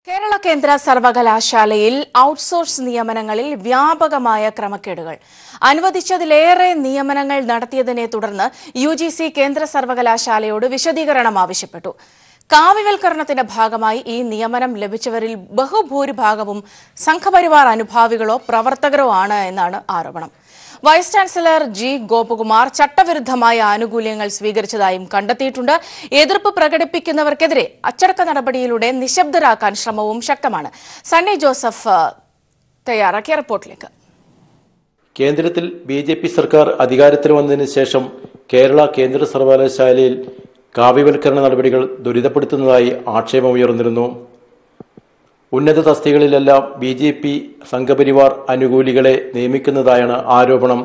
കേരള കേന്ദ്ര സർവകലാശാലയിൽ ഔട്ട്സോഴ്സ് നിയമനങ്ങളിൽ വ്യാപകമായ ക്രമക്കേടുകൾ അനുവദിച്ചതിലേറെ നിയമനങ്ങൾ നടത്തിയതിനെ തുടർന്ന് യുജിസി കേന്ദ്ര സർവകലാശാലയോട് വിശദീകരണം ആവശ്യപ്പെട്ടു. കാവ്യവൽക്കരണത്തിന്റെ ഭാഗമായി ഈ നിയമനം ലഭിച്ചവരിൽ ബഹുഭൂരിഭാഗവും സംഘപരിവാർ അനുഭാവികളോ പ്രവർത്തകരോ ആണ് എന്നാണ് ആരോപണം. വൈസ് ചാൻസലർ ജി ഗോപകുമാർ ചട്ടവിരുദ്ധമായ ആനുകൂല്യങ്ങൾ സ്വീകരിച്ചതായും കണ്ടെത്തിയിട്ടുണ്ട്. എതിർപ്പ് പ്രകടിപ്പിക്കുന്നവർക്കെതിരെ അച്ചടക്ക നടപടിയിലൂടെ നിശബ്ദരാക്കാൻ ശ്രമവും ശക്തമാണ്. സണ്ണി ജോസഫ് തയ്യാറാക്കിയ റിപ്പോർട്ടിലേക്ക്. കേന്ദ്രത്തിൽ ബിജെപി സർക്കാർ അധികാരത്തിൽ വന്നതിന് ശേഷം കേരള കേന്ദ്ര സർവകലാശാലയിൽ കാവ്യവൽക്കരണ നടപടികൾ ദുരിതപ്പെടുത്തുന്നതായി ആക്ഷേപമുയർന്നിരുന്നു. ഉന്നത തസ്തികകളിലെല്ലാം ബിജെപി സംഘപരിവാർ അനുകൂലികളെ നിയമിക്കുന്നതായാണ് ആരോപണം.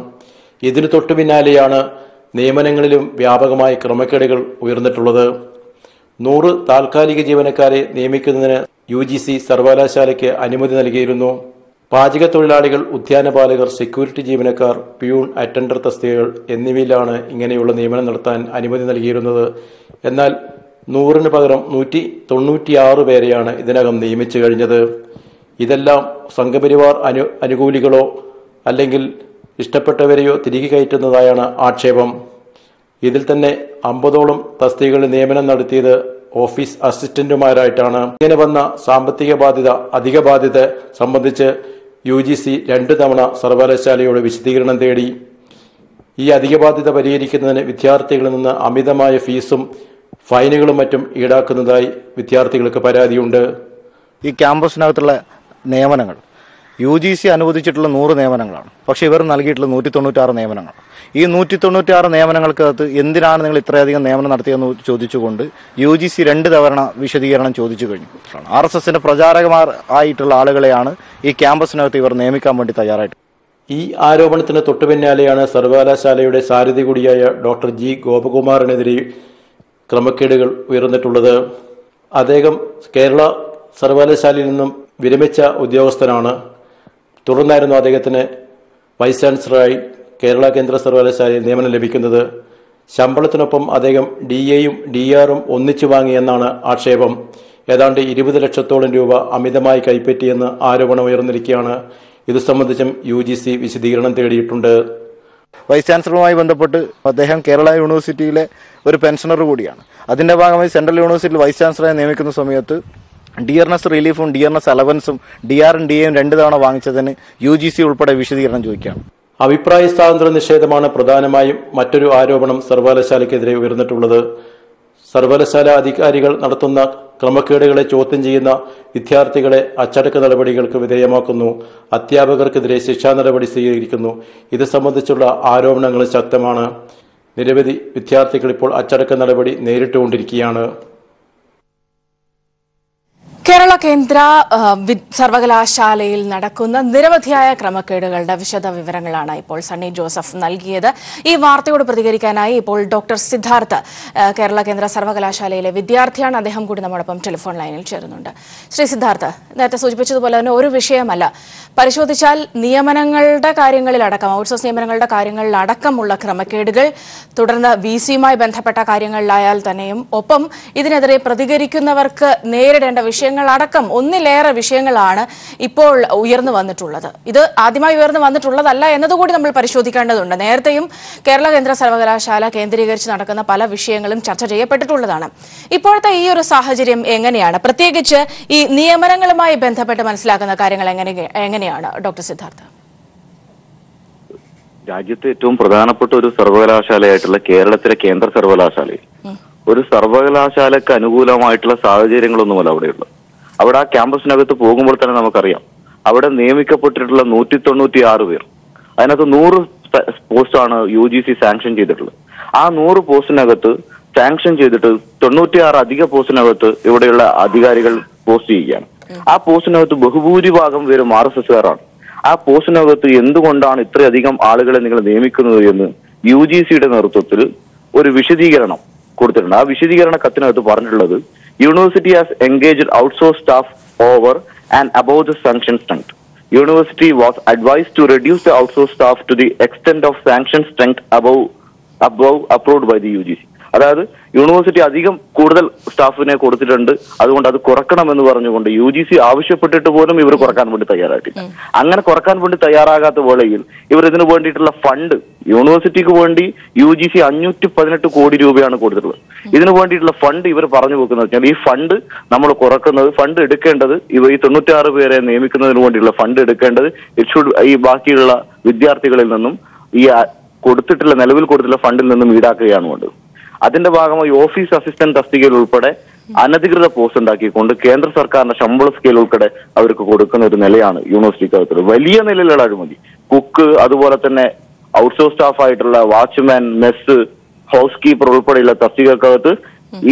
ഇതിനു തൊട്ടു പിന്നാലെയാണ് നിയമനങ്ങളിലും വ്യാപകമായ ക്രമക്കേടുകൾ ഉയർന്നിട്ടുള്ളത്. 100 താൽക്കാലിക ജീവനക്കാരെ നിയമിക്കുന്നതിന് യുജിസി സർവകലാശാലയ്ക്ക് അനുമതി നൽകിയിരുന്നു. പാചക തൊഴിലാളികൾ, ഉദ്യാനപാലകർ, സെക്യൂരിറ്റി ജീവനക്കാർ, പ്യൂൺ, അറ്റൻഡർ തസ്തികകൾ എന്നിവയിലാണ് ഇങ്ങനെയുള്ള നിയമനം നടത്താൻ അനുമതി നൽകിയിരുന്നത്. എന്നാൽ 100-ന് പകരം 196 പേരെയാണ് ഇതിനകം നിയമിച്ചു കഴിഞ്ഞത്. ഇതെല്ലാം സംഘപരിവാർ അനുകൂലികളോ അല്ലെങ്കിൽ ഇഷ്ടപ്പെട്ടവരെയോ തിരികെ കയറ്റുന്നതായാണ് ആക്ഷേപം. ഇതിൽ തന്നെ 50ഓളം തസ്തികകളിൽ നിയമനം നടത്തിയത് ഓഫീസ് അസിസ്റ്റന്റുമാരായിട്ടാണ്. ഇങ്ങനെ വന്ന സാമ്പത്തിക ബാധ്യത, അധിക ബാധ്യത സംബന്ധിച്ച് യുജിസി 2 തവണ സർവകലാശാലയോട് വിശദീകരണം തേടി. ഈ അധിക ബാധ്യത പരിഹരിക്കുന്നതിന് വിദ്യാർത്ഥികളിൽ നിന്ന് അമിതമായ ഫീസും ഫൈനുകളും മറ്റും ഈടാക്കുന്നതായി വിദ്യാർത്ഥികൾക്ക് പരാതിയുണ്ട്. ഈ ക്യാമ്പസിനകത്തുള്ള നിയമനങ്ങൾ യുജിസി അനുവദിച്ചിട്ടുള്ള 100 നിയമനങ്ങളാണ്. പക്ഷേ ഇവർ നൽകിയിട്ടുള്ള 196 നിയമനങ്ങൾ. ഈ 196 നിയമനങ്ങൾക്കകത്ത് എന്തിനാണ് നിങ്ങൾ ഇത്രയധികം നിയമനം നടത്തിയെന്ന് ചോദിച്ചുകൊണ്ട് യുജിസി 2 തവണ വിശദീകരണം ചോദിച്ചു കഴിഞ്ഞു. RSSന്റെ പ്രചാരകമാർ ആയിട്ടുള്ള ആളുകളെയാണ് ഈ ക്യാമ്പസിനകത്ത് ഇവർ നിയമിക്കാൻ വേണ്ടി തയ്യാറായിട്ട്. ഈ ആരോപണത്തിന് തൊട്ടുപിന്നാലെയാണ് സർവകലാശാലയുടെ സാരഥി കൂടിയായ ഡോക്ടർ ജി ഗോപകുമാറിനെതിരെ ക്രമക്കേടുകൾ ഉയർന്നിട്ടുള്ളത്. അദ്ദേഹം കേരള സർവകലാശാലയിൽ നിന്നും വിരമിച്ച ഉദ്യോഗസ്ഥനാണ്. തുടർന്നായിരുന്നു അദ്ദേഹത്തിന് വൈസ് ചാൻസലറായി കേരള കേന്ദ്ര സർവകലാശാലയിൽ നിയമനം ലഭിക്കുന്നത്. ശമ്പളത്തിനൊപ്പം അദ്ദേഹം DAയും DRും ഒന്നിച്ചു വാങ്ങിയെന്നാണ് ആക്ഷേപം. ഏതാണ്ട് 20 ലക്ഷത്തോളം രൂപ അമിതമായി കൈപ്പറ്റിയെന്ന് ആരോപണം ഉയർന്നിരിക്കുകയാണ്. ഇത് സംബന്ധിച്ചും യുജിസി വിശദീകരണം തേടിയിട്ടുണ്ട്. വൈസ് ചാൻസലറുമായി ബന്ധപ്പെട്ട് അദ്ദേഹം കേരള യൂണിവേഴ്സിറ്റിയിലെ ഒരു പെൻഷനർ കൂടിയാണ്. അതിന്റെ ഭാഗമായി സെൻട്രൽ യൂണിവേഴ്സിറ്റിയിൽ വൈസ് ചാൻസലറെ നിയമിക്കുന്ന സമയത്ത് ഡിയർനെസ് റിലീഫും ഡിയർനെസ് അലവൻസും DRും DAയും 2 തവണ വാങ്ങിച്ചതിന് യുജിസി ഉൾപ്പെടെ വിശദീകരണം ചോദിക്കുകയാണ്. അഭിപ്രായ സ്വാതന്ത്ര്യ നിഷേധമാണ് പ്രധാനമായും മറ്റൊരു ആരോപണം സർവകലാശാലയ്ക്കെതിരെ ഉയർന്നിട്ടുള്ളത്. സർവകലാശാല അധികാരികൾ നടത്തുന്ന ക്രമക്കേടുകളെ ചോദ്യം ചെയ്യുന്ന വിദ്യാർത്ഥികളെ അച്ചടക്ക നടപടികൾക്ക് വിധേയമാക്കുന്നു. അധ്യാപകർക്കെതിരെ ശിക്ഷാ നടപടി സ്വീകരിക്കുന്നു. ഇത് സംബന്ധിച്ചുള്ള ആരോപണങ്ങൾ ശക്തമാണ്. നിരവധി വിദ്യാർത്ഥികൾ ഇപ്പോൾ അച്ചടക്ക നടപടി നേരിട്ടുകൊണ്ടിരിക്കുകയാണ്. കേരള കേന്ദ്ര സർവകലാശാലയിൽ നടക്കുന്ന നിരവധിയായ ക്രമക്കേടുകളുടെ വിശദ വിവരങ്ങളാണ് ഇപ്പോൾ സണ്ണി ജോസഫ് നൽകിയത്. ഈ വാർത്തയോട് പ്രതികരിക്കാനായി ഇപ്പോൾ ഡോക്ടർ സിദ്ധാർത്ഥ്, കേരള കേന്ദ്ര സർവകലാശാലയിലെ വിദ്യാർത്ഥിയാണ്, അദ്ദേഹം കൂടി നമ്മോടൊപ്പം ടെലിഫോൺ ലൈനിൽ ചേരുന്നുണ്ട്. ശ്രീ സിദ്ധാർത്ഥ്, നേരത്തെ സൂചിപ്പിച്ചതുപോലെ തന്നെ ഒരു വിഷയമല്ല, പരിശോധിച്ചാൽ നിയമനങ്ങളുടെ കാര്യങ്ങളിലടക്കം, ഔട്ട്സോഴ്സ് നിയമനങ്ങളുടെ കാര്യങ്ങളിലടക്കമുള്ള ക്രമക്കേടുകൾ, തുടർന്ന് VCയുമായി ബന്ധപ്പെട്ട കാര്യങ്ങളിലായാൽ തന്നെയും, ഒപ്പം ഇതിനെതിരെ പ്രതികരിക്കുന്നവർക്ക് നേരിടേണ്ട വിഷയങ്ങളടക്കം ഒന്നിലേറെ വിഷയങ്ങളാണ് ഇപ്പോൾ ഉയർന്നു വന്നിട്ടുള്ളത്. ഇത് ആദ്യമായി ഉയർന്നു വന്നിട്ടുള്ളതല്ല എന്നതുകൂടി നമ്മൾ പരിശോധിക്കേണ്ടതുണ്ട്. നേരത്തെയും കേരള കേന്ദ്ര സർവകലാശാല കേന്ദ്രീകരിച്ച് നടക്കുന്ന പല വിഷയങ്ങളും ചർച്ച ചെയ്യപ്പെട്ടിട്ടുള്ളതാണ്. ഇപ്പോഴത്തെ ഈ ഒരു സാഹചര്യം എങ്ങനെയാണ്, പ്രത്യേകിച്ച് ഈ നിയമനങ്ങളുമായി ബന്ധപ്പെട്ട് മനസ്സിലാക്കുന്ന കാര്യങ്ങൾ എങ്ങനെയാണ് ഡോക്ടർ സിദ്ധാർത്ഥ? രാജ്യത്തെ ഏറ്റവും പ്രധാനപ്പെട്ട ഒരു സർവകലാശാലയായിട്ടുള്ള കേരളത്തിലെ കേന്ദ്ര സർവകലാശാലയിൽ ഒരു സർവകലാശാലയ്ക്ക് അനുകൂലമായിട്ടുള്ള സാഹചര്യങ്ങളൊന്നുമല്ല അവിടെയുള്ളത്. അവിടെ ആ ക്യാമ്പസിനകത്ത് പോകുമ്പോൾ തന്നെ നമുക്കറിയാം, അവിടെ നിയമിക്കപ്പെട്ടിട്ടുള്ള 196 പേർ, അതിനകത്ത് 100 പോസ്റ്റാണ് യുജിസി സാങ്ഷൻ ചെയ്തിട്ടുള്ളത്. ആ 100 പോസ്റ്റിനകത്ത് സാങ്ഷൻ ചെയ്തിട്ട് 96 അധിക പോസ്റ്റിനകത്ത് ഇവിടെയുള്ള അധികാരികൾ പോസ്റ്റ് ചെയ്യുകയാണ്. ആ പോസ്റ്റിനകത്ത് ബഹുഭൂരിഭാഗം പേരും RSSകാരാണ്. ആ പോസ്റ്റിനകത്ത് എന്തുകൊണ്ടാണ് ഇത്രയധികം ആളുകളെ നിങ്ങൾ നിയമിക്കുന്നത് എന്ന് യുജിസിയുടെ നേതൃത്വത്തിൽ ഒരു വിശദീകരണം കൊടുത്തിട്ടുണ്ട്. ആ വിശദീകരണ കത്തിനകത്ത് പറഞ്ഞിട്ടുള്ളത്, university has engaged outsource staff over and above the sanction strength. University was advised to reduce the outsourced staff to the extent of sanction strength above approved by the UGC. അതായത് യൂണിവേഴ്സിറ്റി അധികം കൂടുതൽ സ്റ്റാഫിനെ കൊടുത്തിട്ടുണ്ട്, അതുകൊണ്ട് അത് കുറക്കണമെന്ന് പറഞ്ഞുകൊണ്ട് UGC ആവശ്യപ്പെട്ടിട്ട് പോലും ഇവർ കുറക്കാൻ വേണ്ടി തയ്യാറായിട്ടില്ല. അങ്ങനെ കുറക്കാൻ വേണ്ടി തയ്യാറാകാത്ത വേളയിൽ ഇവർ ഇതിനു വേണ്ടിയിട്ടുള്ള ഫണ്ട് യൂണിവേഴ്സിറ്റിക്ക് വേണ്ടി UGC 518 കോടി രൂപയാണ് കൊടുത്തിട്ടുള്ളത്. ഇതിനു വേണ്ടിയിട്ടുള്ള ഫണ്ട് ഇവർ പറഞ്ഞു വെക്കുന്നത് വെച്ചാൽ ഈ ഫണ്ട് നമ്മൾ കുറക്കുന്നത്, ഫണ്ട് എടുക്കേണ്ടത് ഈ 96 പേരെ നിയമിക്കുന്നതിന് വേണ്ടിയുള്ള ഫണ്ട് എടുക്കേണ്ടത് ഈ ബാക്കിയുള്ള വിദ്യാർത്ഥികളിൽ നിന്നും ഈ നിലവിൽ കൊടുത്തിട്ടുള്ള ഫണ്ടിൽ നിന്നും ഈടാക്കുകയാണ് വേണ്ടത്. അതിന്റെ ഭാഗമായി ഓഫീസ് അസിസ്റ്റന്റ് തസ്തികയിൽ ഉൾപ്പെടെ അനധികൃത പോസ്റ്റ് ഉണ്ടാക്കിക്കൊണ്ട് കേന്ദ്ര സർക്കാരിന്റെ ശമ്പള സ്കെയിൽ ഉൾപ്പെടെ അവർക്ക് കൊടുക്കുന്ന ഒരു നിലയാണ് യൂണിവേഴ്സിറ്റിക്കകത്തുള്ളത്. വലിയ നിലയിലുള്ള അഴിമതി. കുക്ക്, അതുപോലെ തന്നെ ഔട്ട്സോഴ്സ് സ്റ്റാഫ് ആയിട്ടുള്ള വാച്ച്മാൻ, മെസ്, ഹൗസ് കീപ്പർ ഉൾപ്പെടെയുള്ള തസ്തികക്കകത്ത്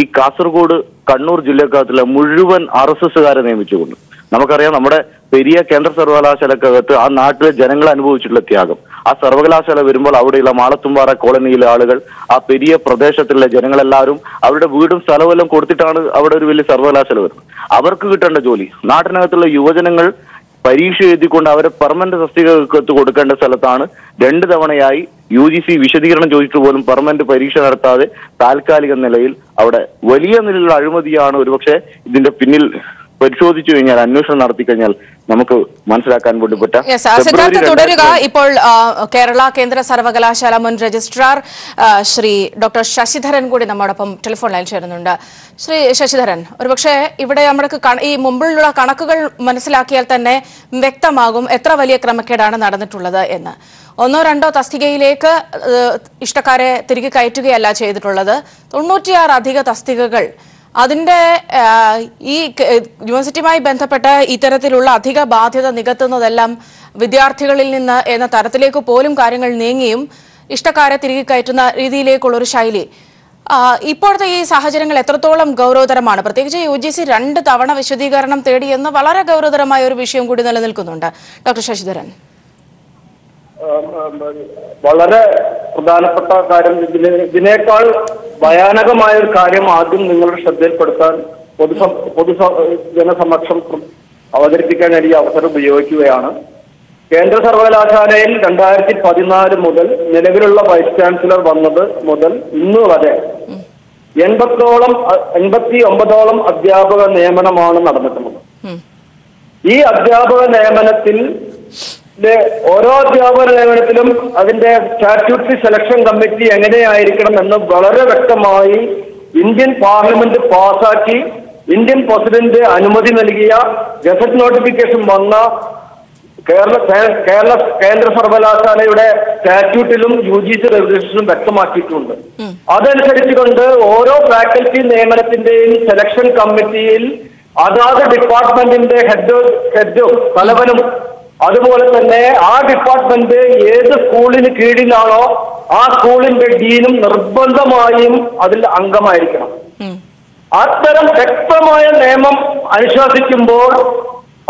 ഈ കാസർഗോഡ്, കണ്ണൂർ ജില്ലക്കകത്തുള്ള മുഴുവൻ RSSകാരെ നിയമിച്ചുകൊണ്ട് നമുക്കറിയാം, നമ്മുടെ പെരിയ കേന്ദ്ര സർവകലാശാലക്കകത്ത് ആ നാട്ടിലെ ജനങ്ങൾ അനുഭവിച്ചിട്ടുള്ള ത്യാഗം. ആ സർവകലാശാല വരുമ്പോൾ അവിടെയുള്ള മാളത്തുംപാറ കോളനിയിലെ ആളുകൾ, ആ പെരിയ പ്രദേശത്തിലുള്ള ജനങ്ങളെല്ലാവരും അവരുടെ വീടും സ്ഥലവും എല്ലാം കൊടുത്തിട്ടാണ് അവിടെ ഒരു വലിയ സർവകലാശാല വരുന്നത്. അവർക്ക് കിട്ടേണ്ട ജോലി, നാട്ടിനകത്തുള്ള യുവജനങ്ങൾ പരീക്ഷ എഴുതിക്കൊണ്ട് അവരെ പെർമനന്റ് തസ്തികകത്ത് കൊടുക്കേണ്ട സ്ഥലത്താണ് 2 തവണയായി UGC വിശദീകരണം ചോദിച്ചിട്ട് പോലും പെർമനന്റ് പരീക്ഷ നടത്താതെ താൽക്കാലിക നിലയിൽ അവിടെ വലിയ നിലയിലുള്ള അഴിമതിയാണ് ഒരുപക്ഷെ ഇതിന്റെ പിന്നിൽ പരിശോധിച്ചു കഴിഞ്ഞാൽ, അന്വേഷണം നടത്തി കഴിഞ്ഞാൽ നമുക്ക് മനസ്സിലാക്കാൻ വേണ്ടി പറ്റാം. സിദ്ധാർത്ഥ, തുടരുക. ഇപ്പോൾ കേരള കേന്ദ്ര സർവകലാശാല മുൻ രജിസ്ട്രാർ ശ്രീ ഡോക്ടർ ശശിധരൻ കൂടി നമ്മോടൊപ്പം ടെലിഫോൺ ലൈൻ ചേരുന്നുണ്ട്. ശ്രീ ശശിധരൻ, ഒരുപക്ഷെ ഇവിടെ നമ്മൾക്ക് ഈ മുമ്പിലുള്ള കണക്കുകൾ മനസ്സിലാക്കിയാൽ തന്നെ വ്യക്തമാകും എത്ര വലിയ ക്രമക്കേടാണ് നടന്നിട്ടുള്ളത് എന്ന്. 1-2 തസ്തികയിലേക്ക് ഇഷ്ടക്കാരെ തിരികെ കയറ്റുകയല്ല ചെയ്തിട്ടുള്ളത്. 96 അധിക തസ്തികകൾ. അതിന്റെ ഈ യൂണിവേഴ്സിറ്റിയുമായി ബന്ധപ്പെട്ട് ഇത്തരത്തിലുള്ള അധിക ബാധ്യത നികത്തുന്നതെല്ലാം വിദ്യാർത്ഥികളിൽ നിന്ന് എന്ന തരത്തിലേക്ക് പോലും കാര്യങ്ങൾ നീങ്ങിയും ഇഷ്ടക്കാരെ തിരികെ കയറ്റുന്ന രീതിയിലേക്കുള്ളൊരു ശൈലി. ഇപ്പോഴത്തെ ഈ സാഹചര്യങ്ങൾ എത്രത്തോളം ഗൗരവതരമാണ്? പ്രത്യേകിച്ച് UGC 2 തവണ വിശദീകരണം തേടിയെന്ന് വളരെ ഗൗരവതരമായ ഒരു വിഷയം കൂടി നിലനിൽക്കുന്നുണ്ട്. ഡോക്ടർ ശശിധരൻ. വളരെ പ്രധാനപ്പെട്ട കാര്യം, ഇതിനേക്കാൾ ഭയാനകമായ ഒരു കാര്യം ആദ്യം നിങ്ങളുടെ ശ്രദ്ധയിൽപ്പെടുത്താൻ ജനസമക്ഷം അവതരിപ്പിക്കാൻ ഈ അവസരം ഉപയോഗിക്കുകയാണ്. കേന്ദ്ര സർവകലാശാലയിൽ 2014 മുതൽ നിലവിലുള്ള വൈസ് ചാൻസലർ വന്നത് മുതൽ ഇന്ന് വരെ 89ഓളം അധ്യാപക നിയമനമാണ് നടന്നിട്ടുള്ളത്. ഈ അധ്യാപക നിയമനത്തിൽ ഓരോ അധ്യാപക നിയമനത്തിലും അതിന്റെ സ്റ്റാറ്റ്യൂട്ടറി സെലക്ഷൻ കമ്മിറ്റി എങ്ങനെയായിരിക്കണം എന്ന് വളരെ വ്യക്തമായി ഇന്ത്യൻ പാർലമെന്റ് പാസാക്കി ഇന്ത്യൻ പ്രസിഡന്റ് അനുമതി നൽകിയ ഗസറ്റ് നോട്ടിഫിക്കേഷൻ വന്ന കേന്ദ്ര സർവകലാശാലയുടെ സ്റ്റാറ്റ്യൂട്ടിലും UGC റെഗുലേഷനിലും വ്യക്തമാക്കിയിട്ടുണ്ട്. അതനുസരിച്ചുകൊണ്ട് ഓരോ ഫാക്കൽറ്റി നിയമനത്തിന്റെയും സെലക്ഷൻ കമ്മിറ്റിയിൽ അതാത് ഡിപ്പാർട്ട്മെന്റിന്റെ ഹെഡും തലവനും, അതുപോലെ തന്നെ ആ ഡിപ്പാർട്ട്മെന്റ് ഏത് സ്കൂളിന് കീഴിലാണോ ആ സ്കൂളിന്റെ ഡീനും നിർബന്ധമായും അതിൽ അംഗമായിരിക്കണം. അത്തരം വ്യക്തമായ നിയമം അനുശാസിക്കുമ്പോൾ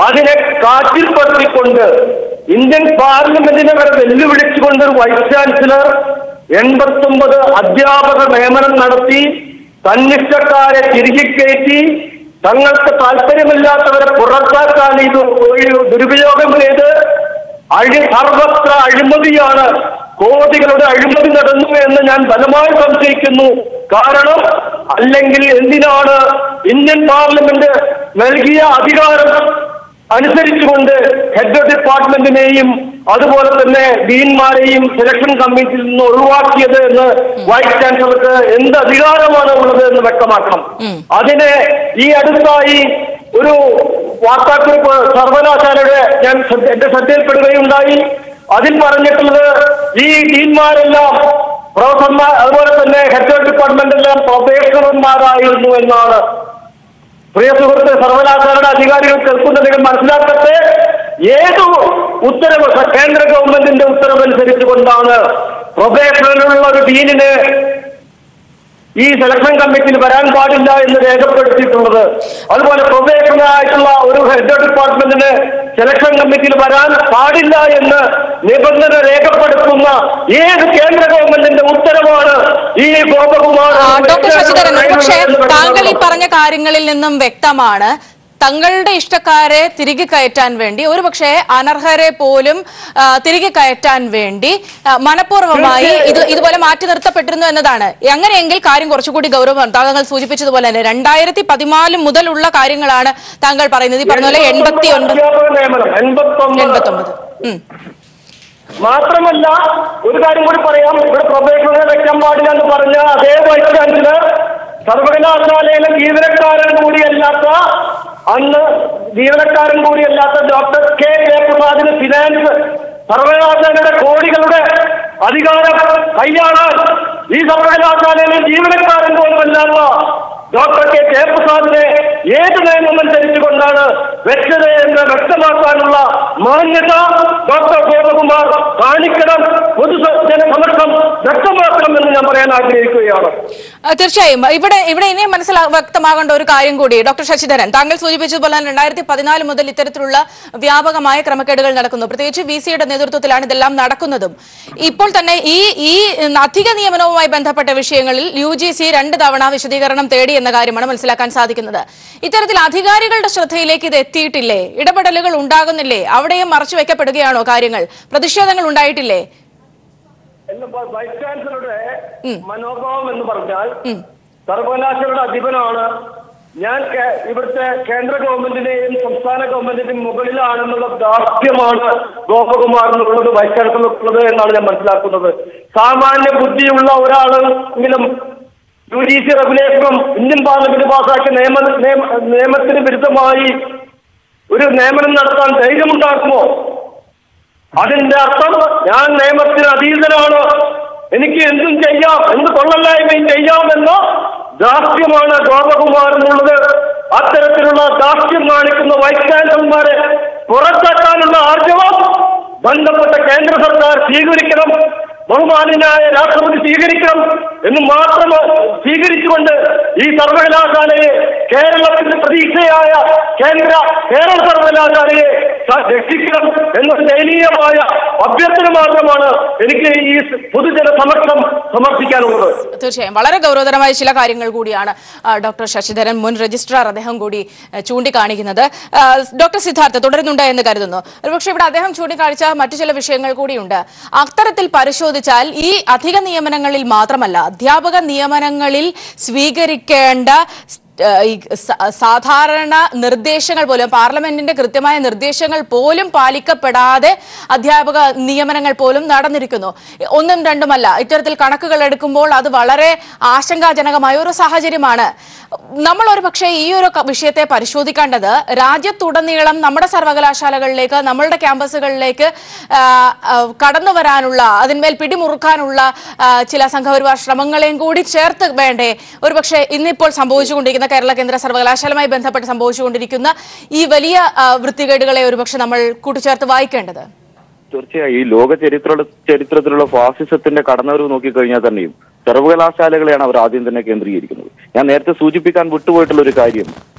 അതിനെ കാറ്റിൽ പറത്തിക്കൊണ്ട് ഇന്ത്യൻ പാർലമെന്റിനെ വരെ വെല്ലുവിളിച്ചുകൊണ്ട് വൈസ് ചാൻസലർ 89 അധ്യാപക നിയമനം നടത്തി തന്നിഷ്ടക്കാരെ തിരികെ കയറ്റി തങ്ങൾക്ക് താല്പര്യമില്ലാത്തവരെ പുറത്താക്കാൻ ഇത് ദുരുപയോഗം ചെയ്ത് സർവത്ര അഴിമതിയാണ്, കോടികളുടെ അഴിമതി നടന്നു എന്ന് ഞാൻ ബലമായി സംശയിക്കുന്നു. കാരണം അല്ലെങ്കിൽ എന്തിനാണ് ഇന്ത്യൻ പാർലമെന്റ് നൽകിയ അധികാരം അനുസരിച്ചുകൊണ്ട് ഹെഡ് ഡിപ്പാർട്ട്മെന്റിനെയും അതുപോലെ തന്നെ ഡീൻമാരെയും സെലക്ഷൻ കമ്മിറ്റിയിൽ നിന്ന് ഒഴിവാക്കിയത് എന്ന് വൈസ് ചാൻസലർക്ക് എന്ത് അധികാരമാണ് ഉള്ളത് എന്ന് വ്യക്തമാക്കണം. അതിനെ ഈ അടുത്തായി ഒരു വാർത്താക്കുറിപ്പ് സർവകലാശാലയുടെ ഞാൻ എന്റെ ശ്രദ്ധയിൽപ്പെടുകയുണ്ടായി. അതിൽ പറഞ്ഞിട്ടുള്ളത് ഈ ഡീൻമാരെല്ലാം പ്രൊഫസർമാർ അതുപോലെ തന്നെ ഹെഡ് ഡിപ്പാർട്ട്മെന്റ് എല്ലാം പ്രൊഫസർമാരായിരുന്നു എന്നാണ്. പ്രിയ സുഹൃത്ത്, സർവകലാശാലയുടെ അധികാരികൾ കേൾക്കുന്നുണ്ടെങ്കിൽ മനസ്സിലാക്കട്ടെ, ഏതു ഉത്തരവ് കേന്ദ്ര ഗവൺമെന്റിന്റെ ഉത്തരവനുസരിച്ച് കൊണ്ടാണ് പ്രൊബേഷനിലുള്ള ഒരു ഡീനിന് ഈ സെലക്ഷൻ കമ്മിറ്റിയിൽ വരാൻ പാടില്ല എന്ന് രേഖപ്പെടുത്തിയിട്ടുള്ളത്. അതുപോലെ പ്രൊബേഷനായിട്ടുള്ള ഒരു ഹെഡ് ഡിപ്പാർട്ട്മെന്റിന് സെലക്ഷൻ കമ്മിറ്റിയിൽ വരാൻ പാടില്ല എന്ന് നിബന്ധന രേഖപ്പെടുത്തുന്ന ഏത് കേന്ദ്ര ഗവൺമെന്റിന്റെ ഉത്തരവാണ് ഈ ഗോപകുമാർ? ഡോക്ടർ ശശിധരൻ, പക്ഷേ താങ്കൾ ഈ പറഞ്ഞ കാര്യങ്ങളിൽ നിന്നും വ്യക്തമാണ് തങ്ങളുടെ ഇഷ്ടക്കാരെ തിരികെ കയറ്റാൻ വേണ്ടി, ഒരുപക്ഷെ അനർഹരെ പോലും തിരികെ കയറ്റാൻ വേണ്ടി മനഃപൂർവ്വമായി ഇതുപോലെ മാറ്റി നിർത്തപ്പെട്ടിരുന്നു എന്നതാണ്. അങ്ങനെയെങ്കിൽ കാര്യം കുറച്ചുകൂടി ഗൗരവമാണ്. താങ്കൾ സൂചിപ്പിച്ചതുപോലെ തന്നെ 2014 മുതലുള്ള കാര്യങ്ങളാണ് താങ്കൾ പറയുന്നത്. ഈ പറഞ്ഞ പോലെ 89. മാത്രമല്ല ഒരു കാര്യം കൂടി പറയാം, ഇവിടെ പ്രൊബേഷണറെ വെക്കാൻ പാടില്ല എന്ന് പറഞ്ഞ അതേ വൈസ് ചാൻസലർ സർവകലാശാലയിലെ ജീവനക്കാരൻ കൂടിയല്ലാത്ത ഡോക്ടർ കെ പ്രസാദിന് ഫിനാൻസ് സർവകലാശാലയുടെ കോടികളുടെ അധികാരം കൈയാളാൻ ഈ സർവകലാശാലയിലെ ജീവനക്കാരൻ പോലുമല്ലാത്ത ഡോക്ടർ കെ പ്രസാദിനെ ഏത് നിയമം അനുസരിച്ചുകൊണ്ടാണ് വെച്ചത് എന്ന് വ്യക്തമാക്കാനുള്ള മാന്യത ഡോക്ടർ ഗോപകുമാർ കാണിക്കണം, പൊതുജനസമക്ഷം വ്യക്തമാക്കണം എന്ന് ഞാൻ പറയാൻ ആഗ്രഹിക്കുകയാണ്. തീർച്ചയായും ഇവിടെ ഇനിയും വ്യക്തമാകേണ്ട ഒരു കാര്യം കൂടി ഡോക്ടർ ശശിധരൻ, താങ്കൾ സൂചിപ്പിച്ചതുപോലെ 2014 മുതൽ ഇത്തരത്തിലുള്ള വ്യാപകമായ ക്രമക്കേടുകൾ നടക്കുന്നു. പ്രത്യേകിച്ച് VC-യുടെ നേതൃത്വത്തിലാണ് ഇതെല്ലാം നടക്കുന്നതും. ഇപ്പോൾ തന്നെ ഈ അധിക നിയമനവുമായി ബന്ധപ്പെട്ട വിഷയങ്ങളിൽ UGC 2 തവണ വിശദീകരണം തേടി എന്ന കാര്യമാണ് മനസ്സിലാക്കാൻ സാധിക്കുന്നത്. ഇത്തരത്തിൽ അധികാരികളുടെ ശ്രദ്ധയിലേക്ക് ഇത് എത്തിയിട്ടില്ലേ? ഇടപെടലുകൾ ഉണ്ടാകുന്നില്ലേ? അവിടെയും മറച്ചു വെക്കപ്പെടുകയാണോ കാര്യങ്ങൾ? പ്രതിഷേധങ്ങൾ ഉണ്ടായിട്ടില്ലേ? വൈസ് ചാൻസലറുടെ മനോഭാവം എന്ന് പറഞ്ഞാൽ സർവകലാശാലയുടെ അധിപനാണ് ഞാൻ, ഇവിടുത്തെ കേന്ദ്ര ഗവൺമെന്റിന്റെയും സംസ്ഥാന ഗവൺമെന്റിന്റെയും മുകളിലാണെന്നുള്ള ദാർഢ്യമാണ് ഗോപകുമാറിനുള്ളത്, വൈസ് ചാൻസലർക്കുള്ളത് എന്നാണ് ഞാൻ മനസ്സിലാക്കുന്നത്. സാമാന്യ ബുദ്ധിയുള്ള ഒരാളെങ്കിലും UGC റെഗുലേഷനും ഇന്ത്യൻ പാർലമെന്റ് പാസാക്കിയ നിയമത്തിന് വിരുദ്ധമായി ഒരു നിയമനം നടത്താൻ ധൈര്യമുണ്ടാക്കുമോ? അതിന്റെ അർത്ഥം ഞാൻ നിയമത്തിന് അതീതനാണ്, എനിക്ക് എന്തും ചെയ്യാം, എന്ത് കൊള്ളല്ലായ്മയും ചെയ്യാമെന്ന ദാർഢ്യമാണ് ഗോപകുമാറിനുള്ളത്. അത്തരത്തിലുള്ള ദാർഢ്യം കാണിക്കുന്ന വൈസ് ചാൻസലർമാരെ പുറത്താക്കാനുള്ള ആർജവം ബന്ധപ്പെട്ട കേന്ദ്ര സർക്കാർ സ്വീകരിക്കണം, ബഹുമാന്യനായ രാഷ്ട്രപതി സ്വീകരിക്കണം എന്ന് മാത്രം സ്വീകരിച്ചുകൊണ്ട് ഈ സർവകലാശാലയെ, കേരളത്തിന്റെ പ്രതീക്ഷയായ കേരള സർവകലാശാലയെ രക്ഷിക്കണം എന്ന ദയനീയമായ അഭ്യർത്ഥന മാത്രമാണ് എനിക്ക് ഈ പൊതുജന സമക്ഷം സമർപ്പിക്കാനുള്ളത്. തീർച്ചയായും വളരെ ഗൗരവതരമായ ചില കാര്യങ്ങൾ കൂടിയാണ് ഡോക്ടർ ശശിധരൻ, മുൻ രജിസ്ട്രാർ, അദ്ദേഹം കൂടി ചൂണ്ടിക്കാണിക്കുന്നത്. ഡോക്ടർ സിദ്ധാർത്ഥ തുടരുന്നുണ്ട് എന്ന് കരുതുന്നു. ഒരുപക്ഷെ ഇവിടെ അദ്ദേഹം ചൂണ്ടിക്കാണിച്ച മറ്റു ചില വിഷയങ്ങൾ കൂടിയുണ്ട്. അത്തരത്തിൽ പരിശോധിച്ചാൽ ഈ അധിക നിയമനങ്ങളിൽ മാത്രമല്ല, അധ്യാപക നിയമനങ്ങളിൽ സ്വീകരിക്കേണ്ട സാധാരണ നിർദ്ദേശങ്ങൾ പോലും, പാർലമെന്റിന്റെ കൃത്യമായ നിർദ്ദേശങ്ങൾ പോലും പാലിക്കപ്പെടാതെ അധ്യാപക നിയമനങ്ങൾ പോലും നടന്നിരിക്കുന്നു. 1ഉം 2ഉമല്ല, ഇത്തരത്തിൽ കണക്കുകൾ എടുക്കുമ്പോൾ അത് വളരെ ആശങ്കാജനകമായ ഒരു സാഹചര്യമാണ്. നമ്മൾ ഒരു പക്ഷേ ഈ ഒരു വിഷയത്തെ പരിശോധിക്കേണ്ടത് രാജ്യത്തുടനീളം നമ്മുടെ സർവകലാശാലകളിലേക്ക്, നമ്മളുടെ ക്യാമ്പസുകളിലേക്ക് കടന്നു വരാനുള്ള, അതിന്മേൽ പിടിമുറുക്കാനുള്ള ചില സംഘപരിവാർ ശ്രമങ്ങളെയും കൂടി ചേർത്ത് വേണ്ടേ ഒരുപക്ഷെ ഇന്നിപ്പോൾ സംഭവിച്ചുകൊണ്ടിരിക്കുന്ന കേരള കേന്ദ്ര സർവകലാശാലയുമായി ബന്ധപ്പെട്ട് സംഭവിച്ചുകൊണ്ടിരിക്കുന്ന ഈ വലിയ വൃത്തികേടുകളെ ഒരുപക്ഷെ നമ്മൾ കൂട്ടിച്ചേർത്ത് വായിക്കേണ്ടത്? തീർച്ചയായും ഈ ലോക ചരിത്രത്തിലുള്ള ഫാസിസത്തിന്റെ കടന്നുവരവ് നോക്കിക്കഴിഞ്ഞാൽ തന്നെയും സർവകലാശാലകളെയാണ് അവർ ആദ്യം തന്നെ കേന്ദ്രീകരിക്കുന്നത്. ഞാൻ നേരത്തെ സൂചിപ്പിക്കാൻ വിട്ടുപോയിട്ടുള്ള ഒരു കാര്യം,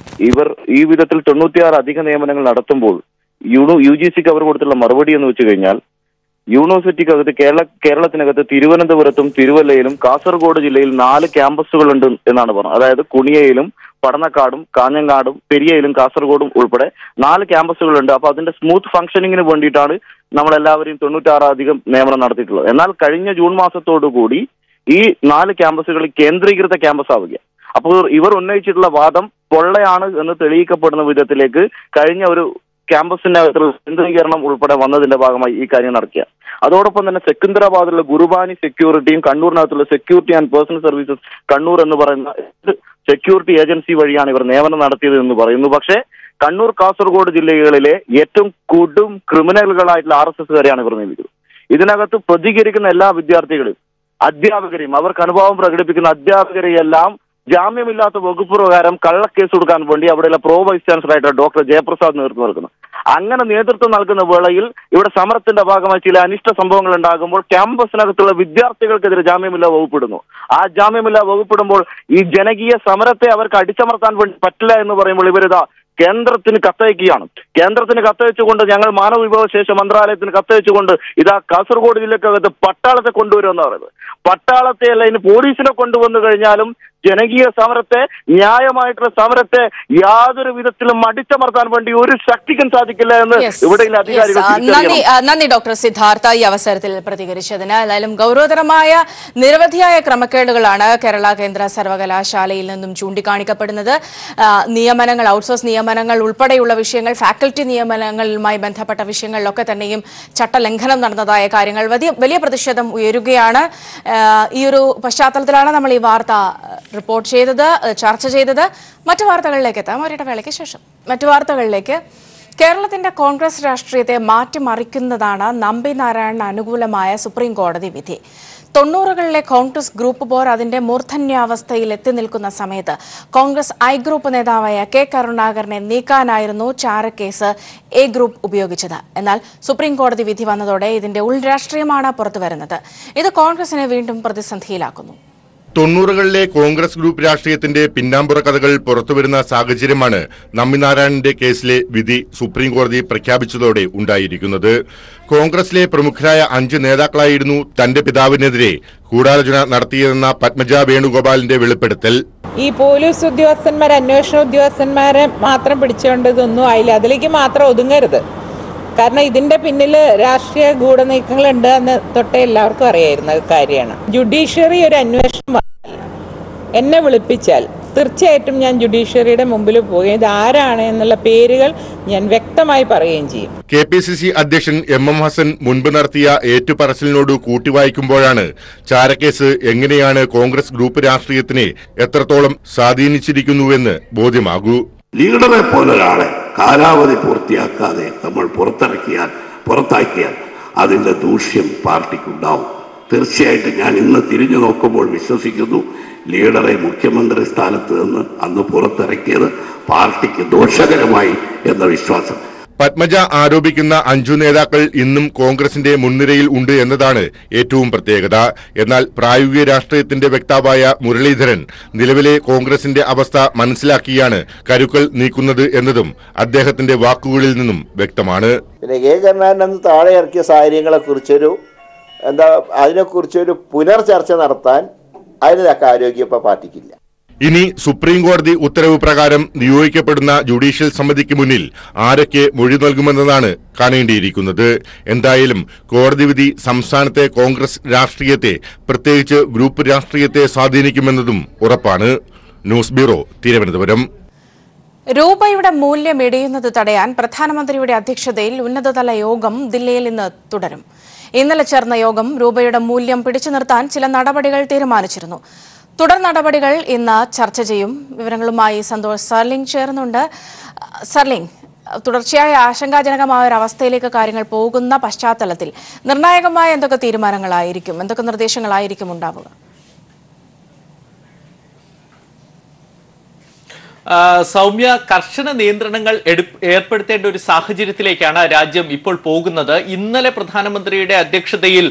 ഇവർ ഈ വിധത്തിൽ 96 അധിക നിയമനങ്ങൾ നടത്തുമ്പോൾ UGCക്ക് അവർ കൊടുത്തുള്ള മറുപടി എന്ന് വെച്ച് കഴിഞ്ഞാൽ, യൂണിവേഴ്സിറ്റിക്കകത്ത് കേരളത്തിനകത്ത് തിരുവനന്തപുരത്തും തിരുവല്ലയിലും കാസർഗോഡ് ജില്ലയിൽ 4 ക്യാമ്പസുകളുണ്ട് എന്നാണ് പറഞ്ഞത്. അതായത് കുണിയയിലും പടന്നക്കാടും കാഞ്ഞങ്ങാടും പെരിയയിലും കാസർഗോഡും ഉൾപ്പെടെ 4 ക്യാമ്പസുകളുണ്ട്. അപ്പൊ അതിന്റെ സ്മൂത്ത് ഫംഗ്ഷനിങ്ങിന് വേണ്ടിയിട്ടാണ് നമ്മളെല്ലാവരെയും 96 അധികം നിയമനം നടത്തിയിട്ടുള്ളത്. എന്നാൽ കഴിഞ്ഞ ജൂൺ മാസത്തോടു കൂടി ഈ 4 ക്യാമ്പസുകളിൽ കേന്ദ്രീകൃത ക്യാമ്പസ് ആവുക. അപ്പോൾ ഇവർ ഉന്നയിച്ചിട്ടുള്ള വാദം പൊള്ളയാണ് എന്ന് തെളിയിക്കപ്പെടുന്ന വിധത്തിലേക്ക് കഴിഞ്ഞ ഒരു ക്യാമ്പസിനകത്തുള്ള കേന്ദ്രീകരണം ഉൾപ്പെടെ വന്നതിന്റെ ഭാഗമായി ഈ കാര്യം നടക്കുക. അതോടൊപ്പം തന്നെ സെക്കന്ദരാബാദിലുള്ള ഗുരുബാനി സെക്യൂരിറ്റിയും കണ്ണൂരിനകത്തുള്ള security and personal services Kannur എന്ന് പറയുന്ന സെക്യൂരിറ്റി ഏജൻസി വഴിയാണ് ഇവർ നിയമനം നടത്തിയത് എന്ന് പറയുന്നു. പക്ഷേ കണ്ണൂർ കാസർഗോഡ് ജില്ലകളിലെ ഏറ്റവും കൊടും ക്രിമിനലുകളായിട്ടുള്ള RSSകാരെയാണ് ഇവർ നിയമിക്കുന്നത്. ഇതിനകത്ത് പ്രതികരിക്കുന്ന എല്ലാ വിദ്യാർത്ഥികളും അധ്യാപകരെയും അവർക്ക് അനുഭവം പ്രകടിപ്പിക്കുന്ന അധ്യാപകരെയെല്ലാം ജാമ്യമില്ലാത്ത വകുപ്പ് പ്രകാരം കള്ളക്കേസ് കൊടുക്കാൻ വേണ്ടി അവിടെയുള്ള പ്രോ വൈസ് ചാൻസലറായിട്ട് ഡോക്ടർ ജയപ്രസാദ് നേതൃത്വം നൽകുന്നു. അങ്ങനെ നേതൃത്വം നൽകുന്ന വേളയിൽ ഇവിടെ സമരത്തിന്റെ ഭാഗമായി ചില അനിഷ്ട സംഭവങ്ങൾ ഉണ്ടാകുമ്പോൾ ക്യാമ്പസിനകത്തുള്ള വിദ്യാർത്ഥികൾക്കെതിരെ ജാമ്യമില്ലാ വകുപ്പിടുന്നു. ആ ജാമ്യമില്ലാ വകുപ്പിടുമ്പോൾ ഈ ജനകീയ സമരത്തെ അവർക്ക് അടിച്ചമർത്താൻ വേണ്ടി പറ്റില്ല എന്ന് പറയുമ്പോൾ ഇവരിതാ കേന്ദ്രത്തിന് കത്തയക്കുകയാണ്. കേന്ദ്രത്തിന് കത്തയച്ചുകൊണ്ട് ഞങ്ങൾ മാനവ വിഭവശേഷ മന്ത്രാലയത്തിന് കത്തയച്ചുകൊണ്ട് ഇതാ കാസർഗോഡ് ജില്ലക്കകത്ത് പട്ടാളത്തെ കൊണ്ടുവരുമെന്ന് പറയുന്നത്. പട്ടാളത്തെ അല്ല, ഇനി പോലീസിനെ കൊണ്ടുവന്നു കഴിഞ്ഞാലും ജനകീയ സമരത്തെ, ന്യായമായിട്ടുള്ള സമരത്തെ യാതൊരു വിധത്തിലും അടിച്ചമർത്താൻ വേണ്ടി ഒരു ശക്തിക്കും സാധിക്കില്ല എന്ന് ഇവിടെയുള്ള അധികാരികൾ. നന്ദി ഡോക്ടർ സിദ്ധാർത്ഥ ഈ അവസരത്തിൽ പ്രതികരിച്ചതിന്. ഏതായാലും ഗൗരവതരമായ നിരവധിയായ ക്രമക്കേടുകളാണ് കേരള കേന്ദ്ര സർവകലാശാലയിൽ നിന്നും ചൂണ്ടിക്കാണിക്കപ്പെടുന്നത്. നിയമനങ്ങൾ, ഔട്ട്സോഴ്സ് നിയമനങ്ങൾ ഉൾപ്പെടെയുള്ള വിഷയങ്ങൾ, ഫാക്കൽറ്റി നിയമനങ്ങളുമായി ബന്ധപ്പെട്ട വിഷയങ്ങളിലൊക്കെ തന്നെയും ചട്ടലംഘനം നടന്നതായ കാര്യങ്ങൾ വലിയ പ്രതിഷേധം ഉയരുകയാണ്. ഈ ഒരു പശ്ചാത്തലത്തിലാണ് നമ്മൾ ഈ വാർത്ത റിപ്പോർട്ട് ചെയ്തത്, ചർച്ച ചെയ്തത്. മറ്റു വാർത്തകളിലേക്ക് എത്താം ഒരിട വേളയ്ക്ക് ശേഷം. മറ്റു വാർത്തകളിലേക്ക്. കേരളത്തിന്റെ കോൺഗ്രസ് രാഷ്ട്രീയത്തെ മാറ്റിമറിക്കുന്നതാണ് നമ്പി നാരായണന് അനുകൂലമായ സുപ്രീം കോടതി വിധി. 90കളിലെ കോൺഗ്രസ് ഗ്രൂപ്പ് പോർ അതിന്റെ മൂർധന്യാവസ്ഥയിൽ എത്തി നിൽക്കുന്ന സമയത്ത് കോൺഗ്രസ് ഐ ഗ്രൂപ്പ് നേതാവായ കെ കരുണാകരനെ നീക്കാനായിരുന്നു ചാരക്കേസ് എ ഗ്രൂപ്പ് ഉപയോഗിച്ചത്. എന്നാൽ സുപ്രീം കോടതി വിധി വന്നതോടെ ഇതിന്റെ ഉൾരാഷ്ട്രീയമാണ് പുറത്തുവരുന്നത്. ഇത് കോൺഗ്രസിനെ വീണ്ടും പ്രതിസന്ധിയിലാക്കുന്നു. 90കളിലെ കോൺഗ്രസ് ഗ്രൂപ്പ് രാഷ്ട്രീയത്തിന്റെ പിന്നാമ്പുറ കഥകൾ പുറത്തുവരുന്ന സാഹചര്യമാണ് നമ്പിനാരായണന്റെ കേസിലെ വിധി സുപ്രീം കോടതി പ്രഖ്യാപിച്ചതോടെ ഉണ്ടായിരിക്കുന്നത്. കോൺഗ്രസിലെ പ്രമുഖരായ 5 നേതാക്കളായിരുന്നു തന്റെ പിതാവിനെതിരെ ഗൂഢാലോചന നടത്തിയതെന്ന പത്മജ വേണുഗോപാലിന്റെ വെളിപ്പെടുത്തൽ. ഈ പോലീസ് ഉദ്യോഗസ്ഥന്മാർ, അന്വേഷണ ഉദ്യോഗസ്ഥന്മാരെ മാത്രം പിടിച്ചുകൊണ്ട് ഇതൊന്നും ആയില്ല, അതിലേക്ക് മാത്രം ഒതുങ്ങരുത്. കാരണം ഇതിന്റെ പിന്നിൽ രാഷ്ട്രീയ ഗൂഢനീക്കങ്ങളുണ്ട് എന്ന് തൊട്ടേ എല്ലാവർക്കും അറിയാവുന്ന കാര്യമാണ്. ജുഡീഷ്യറി ഒരു അന്വേഷണം എന്നെ വിളിപ്പിച്ചാൽ തീർച്ചയായിട്ടും ഞാൻ ജുഡീഷ്യറിയുടെ മുമ്പിൽ പോവുകയും ഇത് ആരാണ് എന്നുള്ള പേരുകൾ ഞാൻ വ്യക്തമായി പറയുകയും ചെയ്യും. KPCC അധ്യക്ഷൻ MM ഹസൻ മുൻപ് നടത്തിയ ഏറ്റുപറച്ചിലിനോട് കൂട്ടിവായിക്കുമ്പോഴാണ് ചാരക്കേസ് എങ്ങനെയാണ് കോൺഗ്രസ് ഗ്രൂപ്പ് രാഷ്ട്രീയത്തിനെ എത്രത്തോളം സ്വാധീനിച്ചിരിക്കുന്നുവെന്ന് ബോധ്യമാകൂ. ലീഡറെ പോലൊരാളെ കാലാവധി പൂർത്തിയാക്കാതെ നമ്മൾ പുറത്താക്കിയാൽ അതിന്റെ ദൂഷ്യം പാർട്ടിക്കുണ്ടാവും. തീർച്ചയായിട്ടും ഞാൻ ഇന്ന് തിരിഞ്ഞു നോക്കുമ്പോൾ വിശ്വസിക്കുന്നു, ലീഡറെ മുഖ്യമന്ത്രി സ്ഥാനത്ത് നിന്ന് അന്ന് പുറത്തിറക്കിയത് പാർട്ടിക്ക് ദോഷകരമായി എന്ന വിശ്വാസം. പത്മജ ആരോപിക്കുന്ന 5 നേതാക്കൾ ഇന്നും കോൺഗ്രസിന്റെ മുൻനിരയിൽ ഉണ്ട് എന്നതാണ് ഏറ്റവും പ്രത്യേകത. എന്നാൽ പ്രായോഗിക രാഷ്ട്രീയത്തിന്റെ വക്താവായ മുരളീധരൻ നിലവിലെ കോൺഗ്രസിന്റെ അവസ്ഥ മനസ്സിലാക്കിയാണ് കരുക്കൾ നീക്കുന്നത് എന്നതും അദ്ദേഹത്തിന്റെ വാക്കുകളിൽ നിന്നും വ്യക്തമാണ്. പിന്നെ കെ കരുണാകരൻ താഴെ ഇറക്കിയ സാഹചര്യങ്ങളെ കുറിച്ചൊരു അതിനെക്കുറിച്ചൊരു പുനർചർച്ച നടത്താൻ അതിനൊക്കെ ആരോഗ്യം ഇപ്പൊ പാർട്ടിക്കില്ല. ഇനി സുപ്രീം കോടതി ഉത്തരവ് പ്രകാരം നിയോഗിക്കപ്പെടുന്ന ജുഡീഷ്യൽ സമിതിക്ക് മുന്നിൽ ആരൊക്കെ മൊഴി നൽകുമെന്നതാണ് കാണേണ്ടിയിരിക്കുന്നത്. എന്തായാലും കോടതി വിധി സംസ്ഥാനത്തെ കോൺഗ്രസ് രാഷ്ട്രീയത്തെ, പ്രത്യേകിച്ച് ഗ്രൂപ്പ് രാഷ്ട്രീയത്തെ സ്വാധീനിക്കുമെന്നതും ഉറപ്പാണ്. News bureau, Thiruvananthapuram. രൂപയുടെ മൂല്യം ഇടിയുന്നത് തടയാൻ പ്രധാനമന്ത്രിയുടെ അധ്യക്ഷതയിൽ ഉന്നതതല യോഗം ദില്ലിയിൽ ഇന്ന് തുടരും. ഇന്നലെ ചേർന്ന യോഗം രൂപയുടെ മൂല്യം പിടിച്ചു നിർത്താൻ ചില നടപടികൾ തീരുമാനിച്ചിരുന്നു. തുടർ നടപടികൾ ഇന്ന് ചർച്ച ചെയ്യും. വിവരങ്ങളുമായി സന്തോഷ് സർലിംഗ് ചേർന്നുണ്ട്. സർലിംഗ്, തുടർച്ചയായ ആശങ്കാജനകമായ ഒരു അവസ്ഥയിലേക്ക് കാര്യങ്ങൾ പോകുന്ന പശ്ചാത്തലത്തിൽ നിർണായകമായ എന്തൊക്കെ തീരുമാനങ്ങളായിരിക്കും, എന്തൊക്കെ നിർദ്ദേശങ്ങളായിരിക്കും ഉണ്ടാവുക? സൗമ്യ, കർശന നിയന്ത്രണങ്ങൾ ഏർപ്പെടുത്തേണ്ട ഒരു സാഹചര്യത്തിലേക്കാണ് രാജ്യം ഇപ്പോൾ പോകുന്നത്. ഇന്നലെ പ്രധാനമന്ത്രിയുടെ അധ്യക്ഷതയിൽ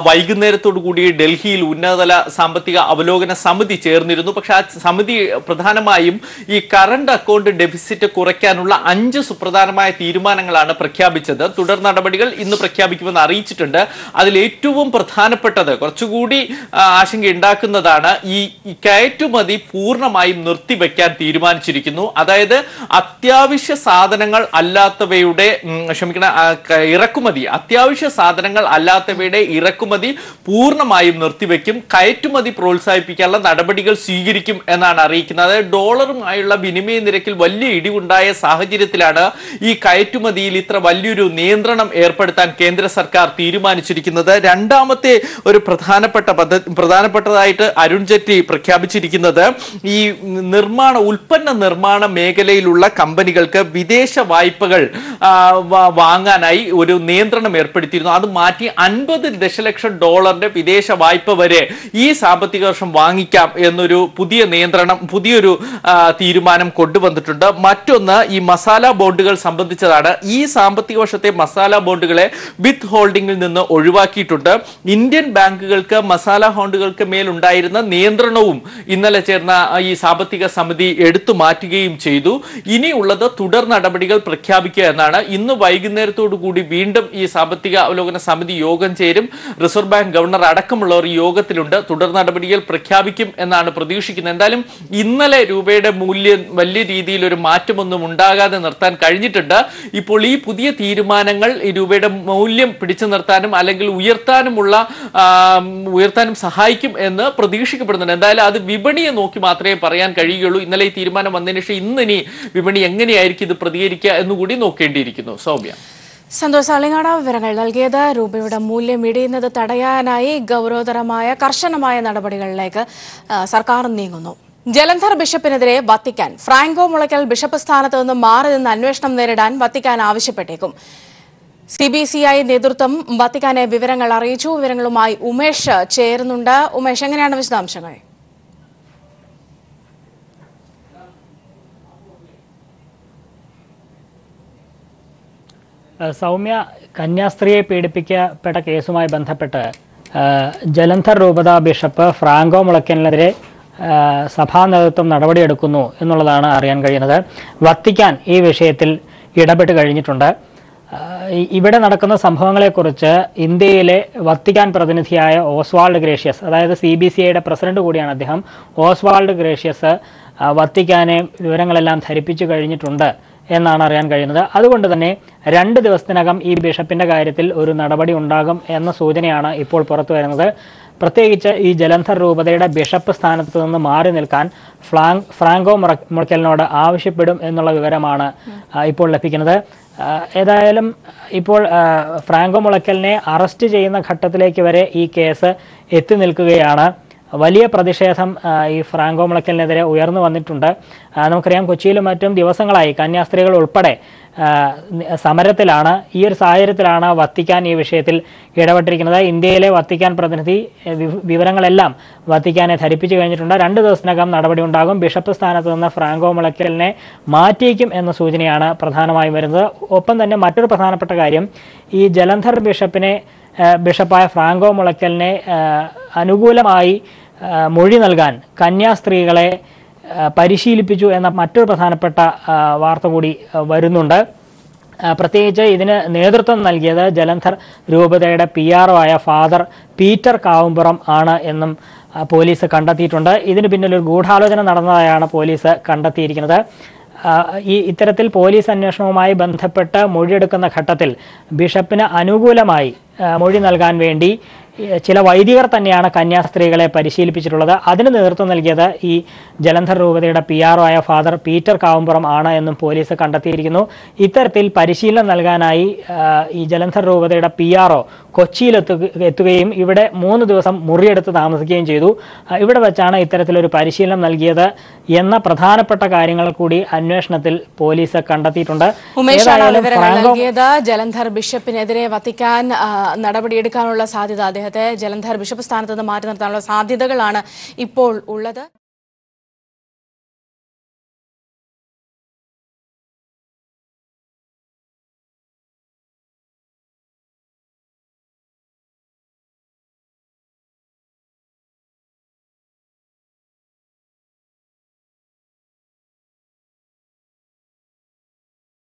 വൈകുന്നേരത്തോടുകൂടി ഡൽഹിയിൽ ഉന്നതതല സാമ്പത്തിക അവലോകന സമിതി ചേർന്നിരുന്നു. പക്ഷെ ആ സമിതി പ്രധാനമായും ഈ കറണ്ട് അക്കൗണ്ട് ഡെഫിസിറ്റ് കുറയ്ക്കാനുള്ള 5 സുപ്രധാനമായ തീരുമാനങ്ങളാണ് പ്രഖ്യാപിച്ചത്. തുടർ നടപടികൾ ഇന്ന് പ്രഖ്യാപിക്കുമെന്ന് അറിയിച്ചിട്ടുണ്ട്. അതിൽ ഏറ്റവും പ്രധാനപ്പെട്ടത്, കുറച്ചുകൂടി ആശങ്കയുണ്ടാക്കുന്നതാണ്, ഈ കയറ്റുമതി പൂർണ്ണമായും നിർത്തിവെക്കാൻ തീരുമാനിച്ചിരിക്കുന്നു. അതായത് അത്യാവശ്യ സാധനങ്ങൾ അല്ലാത്തവയുടെ അത്യാവശ്യ സാധനങ്ങൾ അല്ലാത്തവയുടെ ഇറക്കുമതി പൂർണ്ണമായും നിർത്തിവെക്കും. കയറ്റുമതി പ്രോത്സാഹിപ്പിക്കാനുള്ള നടപടികൾ സ്വീകരിക്കും എന്നാണ് അറിയിക്കുന്നത്. അതായത് ഡോളറുമായുള്ള വിനിമയ നിരക്കിൽ വലിയ ഇടിവുണ്ടായ സാഹചര്യത്തിലാണ് ഈ കയറ്റുമതിയിൽ ഇത്ര വലിയൊരു നിയന്ത്രണം ഏർപ്പെടുത്താൻ കേന്ദ്ര സർക്കാർ തീരുമാനിച്ചിരിക്കുന്നത്. രണ്ടാമത്തെ ഒരു പ്രധാനപ്പെട്ടതായിട്ട് അരുൺ ജെയ്റ്റ്ലി പ്രഖ്യാപിച്ചിരിക്കുന്നത്, ഈ ഉൽപ്പന്ന നിർമ്മാണ മേഖലയിലുള്ള കമ്പനികൾക്ക് വിദേശ വായ്പകൾ വാങ്ങാനായി ഒരു നിയന്ത്രണം ഏർപ്പെടുത്തിയിരുന്നു. അത് മാറ്റി $50 ദശലക്ഷം വിദേശ വായ്പ വരെ ഈ സാമ്പത്തിക വർഷം വാങ്ങിക്കാം എന്നൊരു പുതിയൊരു തീരുമാനം കൊണ്ടുവന്നിട്ടുണ്ട്. മറ്റൊന്ന് ഈ മസാല ബോണ്ടുകൾ സംബന്ധിച്ചതാണ്. ഈ സാമ്പത്തിക വർഷത്തെ മസാല ബോണ്ടുകളെ വിത്ത് ഹോൾഡിംഗിൽ നിന്ന് ഒഴിവാക്കിയിട്ടുണ്ട്. ഇന്ത്യൻ ബാങ്കുകൾക്ക് മസാല ബോണ്ടുകൾക്ക് മേലുണ്ടായിരുന്ന നിയന്ത്രണവും ഇന്നലെ ചേർന്ന ഈ സാമ്പത്തിക സമിതി എടുത്തു എടുത്തു മാറ്റുകയും ചെയ്തു. ഇനിയുള്ളത് തുടർ നടപടികൾ പ്രഖ്യാപിക്കുക എന്നാണ്. ഇന്ന് വൈകുന്നേരത്തോടു കൂടി വീണ്ടും ഈ സാമ്പത്തിക അവലോകന സമിതി യോഗം ചേരും. റിസർവ് ബാങ്ക് ഗവർണർ അടക്കമുള്ളവർ ഈ യോഗത്തിലുണ്ട്. തുടർ നടപടികൾ പ്രഖ്യാപിക്കും എന്നാണ് പ്രതീക്ഷിക്കുന്നത്. എന്തായാലും ഇന്നലെ രൂപയുടെ മൂല്യം വലിയ രീതിയിൽ ഒരു മാറ്റമൊന്നും ഉണ്ടാകാതെ നിർത്താൻ കഴിഞ്ഞിട്ടുണ്ട്. ഇപ്പോൾ ഈ പുതിയ തീരുമാനങ്ങൾ ഈ രൂപയുടെ മൂല്യം പിടിച്ചു നിർത്താനും അല്ലെങ്കിൽ ഉയർത്താനും സഹായിക്കും എന്ന് പ്രതീക്ഷിക്കപ്പെടുന്നുണ്ട്. എന്തായാലും അത് വിപണിയെ നോക്കി മാത്രമേ പറയാൻ കഴിയുകയുള്ളൂ. ഇന്നലെ ഈ തീരുമാനം വന്നതിന് ശേഷം ഇന്നിനി വിപണി എങ്ങനെയായിരിക്കും ഇത് പ്രതികരിക്കുക എന്നുകൂടി നോക്കേണ്ടിയിരിക്കുന്നു. സൗമ്യ. സന്തോഷ് അളിങ്ങാട വിവരങ്ങൾ നൽകിയത്. രൂപയുടെ മൂല്യം ഇടിയുന്നത് തടയാനായി ഗൗരവതരമായ കർശനമായ നടപടികളിലേക്ക് സർക്കാർ നീങ്ങുന്നു. ജലന്ധർ ബിഷപ്പിനെതിരെ വത്തിക്കാൻ. ഫ്രാങ്കോ മുളയ്ക്കൽ ബിഷപ്പ് സ്ഥാനത്ത് നിന്ന് മാറി നിന്ന് അന്വേഷണം നേരിടാൻ വത്തിക്കാൻ ആവശ്യപ്പെട്ടേക്കും. CBCI നേതൃത്വം വത്തിക്കാനെ വിവരങ്ങൾ അറിയിച്ചു. വിവരങ്ങളുമായി ഉമേഷ് ചേരുന്നുണ്ട്. ഉമേഷ്, എങ്ങനെയാണ് വിശദാംശങ്ങൾ? സൗമ്യ, കന്യാസ്ത്രീയെ പീഡിപ്പിക്കപ്പെട്ട കേസുമായി ബന്ധപ്പെട്ട് ജലന്ധർ രൂപത ബിഷപ്പ് ഫ്രാങ്കോ മുളയ്ക്കലിനെതിരെ സഭാ നേതൃത്വം നടപടിയെടുക്കുന്നു എന്നുള്ളതാണ് അറിയാൻ കഴിയുന്നത്. വത്തിക്കാൻ ഈ വിഷയത്തിൽ ഇടപെട്ട് കഴിഞ്ഞിട്ടുണ്ട്. ഇവിടെ നടക്കുന്ന സംഭവങ്ങളെക്കുറിച്ച് ഇന്ത്യയിലെ വത്തിക്കാൻ പ്രതിനിധിയായ ഓസ്വാൾഡ് ഗ്രേഷ്യസ്, അതായത് CBCIയുടെ പ്രസിഡന്റ് കൂടിയാണ് അദ്ദേഹം, ഓസ്വാൾഡ് ഗ്രേഷ്യസ് വത്തിക്കാനെ വിവരങ്ങളെല്ലാം ധരിപ്പിച്ചു കഴിഞ്ഞിട്ടുണ്ട് എന്നാണ് അറിയാൻ കഴിയുന്നത്. അതുകൊണ്ട് തന്നെ 2 ദിവസത്തിനകം ഈ ബിഷപ്പിന്റെ കാര്യത്തിൽ ഒരു നടപടി ഉണ്ടാകും എന്ന സൂചനയാണ് ഇപ്പോൾ പുറത്തു വരുന്നത്. പ്രത്യേകിച്ച് ഈ ജലന്ധർ രൂപതയുടെ ബിഷപ്പ് സ്ഥാനത്ത് നിന്ന് മാറി നിൽക്കാൻ ഫ്രാങ്കോ മുളയ്ക്കലിനോട് ആവശ്യപ്പെടും എന്നുള്ള വിവരമാണ് ഇപ്പോൾ ലഭിക്കുന്നത്. ഏതായാലും ഇപ്പോൾ ഫ്രാങ്കോ മുളയ്ക്കലിനെ അറസ്റ്റ് ചെയ്യുന്ന ഘട്ടത്തിലേക്ക് വരെ ഈ കേസ് എത്തി നിൽക്കുകയാണ്. വലിയ പ്രതിഷേധം ഈ ഫ്രാങ്കോ മുളയ്ക്കലിനെതിരെ ഉയർന്നു വന്നിട്ടുണ്ട്. നമുക്കറിയാം, കൊച്ചിയിലും മറ്റും ദിവസങ്ങളായി കന്യാസ്ത്രീകൾ ഉൾപ്പെടെ സമരത്തിലാണ്. ഈ ഒരു സാഹചര്യത്തിലാണ് വത്തിക്കാൻ ഈ വിഷയത്തിൽ ഇടപെട്ടിരിക്കുന്നത്. ഇന്ത്യയിലെ വത്തിക്കാൻ പ്രതിനിധി വിവരങ്ങളെല്ലാം വത്തിക്കാനെ ധരിപ്പിച്ചു കഴിഞ്ഞിട്ടുണ്ട്. 2 ദിവസത്തിനകം നടപടി ഉണ്ടാകും. ബിഷപ്പ് സ്ഥാനത്ത് നിന്ന് ഫ്രാങ്കോ മുളയ്ക്കലിനെ മാറ്റിയേക്കും എന്ന സൂചനയാണ് പ്രധാനമായും വരുന്നത്. ഒപ്പം തന്നെ മറ്റൊരു പ്രധാനപ്പെട്ട കാര്യം, ഈ ജലന്ധർ ബിഷപ്പായ ഫ്രാങ്കോ മുളയ്ക്കലിനെ അനുകൂലമായി മൊഴി നൽകാൻ കന്യാസ്ത്രീകളെ പരിശീലിപ്പിച്ചു എന്ന മറ്റൊരു പ്രധാനപ്പെട്ട വാർത്ത കൂടി വരുന്നുണ്ട്. പ്രത്യേകിച്ച് ഇതിന് നേതൃത്വം നൽകിയത് ജലന്ധർ രൂപതയുടെ PRO ആയ ഫാദർ പീറ്റർ കാവുംപുറം ആണ് എന്നും പോലീസ് കണ്ടെത്തിയിട്ടുണ്ട്. ഇതിന് പിന്നിൽ ഒരു ഗൂഢാലോചന നടന്നതായാണ് പോലീസ് കണ്ടെത്തിയിരിക്കുന്നത്. ഇത്തരത്തിൽ പോലീസ് അന്വേഷണവുമായി ബന്ധപ്പെട്ട് മൊഴിയെടുക്കുന്ന ഘട്ടത്തിൽ ബിഷപ്പിന് അനുകൂലമായി മൊഴി നൽകാൻ വേണ്ടി ചില വൈദികർ തന്നെയാണ് കന്യാസ്ത്രീകളെ പരിശീലിപ്പിച്ചിട്ടുള്ളത്. അതിന് നേതൃത്വം നൽകിയത് ഈ ജലന്ധർ രൂപതയുടെ PRO ആയ ഫാദർ പീറ്റർ കാവുംപുറം ആണ് എന്നും പോലീസ് കണ്ടെത്തിയിരിക്കുന്നു. ഇത്തരത്തിൽ പരിശീലനം നൽകാനായി ഈ ജലന്ധർ രൂപതയുടെ PRO കൊച്ചിയിലെത്തുകയും ഇവിടെ 3 ദിവസം മുറിയെടുത്ത് താമസിക്കുകയും ചെയ്തു. ഇവിടെ വെച്ചാണ് ഇത്തരത്തിലൊരു പരിശീലനം നൽകിയത് എന്ന പ്രധാനപ്പെട്ട കാര്യങ്ങൾ കൂടി അന്വേഷണത്തിൽ പോലീസ് കണ്ടെത്തിയിട്ടുണ്ട്. ജലന്ധർ ബിഷപ്പിനെതിരെ വത്തിക്കാൻ നടപടിയെടുക്കാനുള്ള സാധ്യത, അദ്ദേഹത്തെ ജലന്ധർ ബിഷപ്പ് സ്ഥാനത്ത് നിന്ന് മാറ്റി നിർത്താനുള്ള സാധ്യതകളാണ് ഇപ്പോൾ ഉള്ളത്.